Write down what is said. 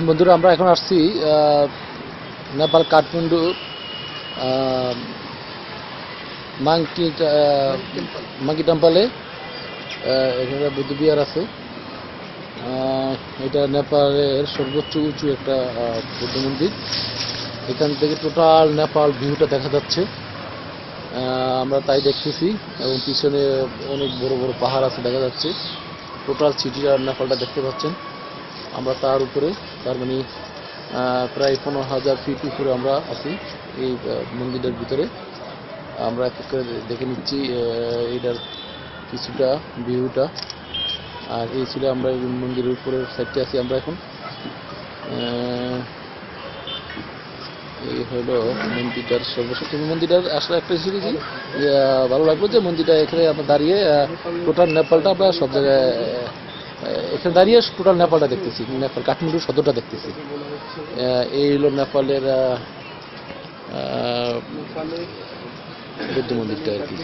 বন্ধুরা, আমরা এখন আসছি নেপাল কাঠমান্ডু মাংকি মাংকি টেম্পলে। এখানে বুদ্ধ বিহার আছে। এটা নেপালের সর্বোচ্চ উঁচু একটা বুদ্ধ মন্দির। এখান থেকে টোটাল নেপাল ভিউটা দেখা যাচ্ছে। আমরা তাই দেখতেছি, এবং পিছনে অনেক বড় বড় পাহাড় আছে দেখা যাচ্ছে। টোটাল সিটি আর নেপালটা দেখতে পাচ্ছেন। আমরা তার উপরে, তার মানে প্রায় 15,000 ফিট উপরে আমরা আছি এই মন্দিরের ভিতরে। আমরা এক করে দেখে নিচ্ছি এটার কিছুটা ভিউটা। আর এই ছিল, আমরা এই মন্দিরের উপরের সাইডে আছি আমরা এখন। এই হলো মন্দিরটার সর্বশেষ মন্দিরটার আসলে একটা হিসেবে কি ভালো লাগলো যে মন্দিরটা এখানে আমরা দাঁড়িয়ে টোটাল নেপালটা আমরা সব জায়গায় এখানে দাঁড়িয়ে টোটাল নেপালটা দেখতেছি, নেপাল কাঠমান্ডু সদরটা দেখতেছি। এই হলো নেপালের বুদ্ধ মন্দিরটা আর কি।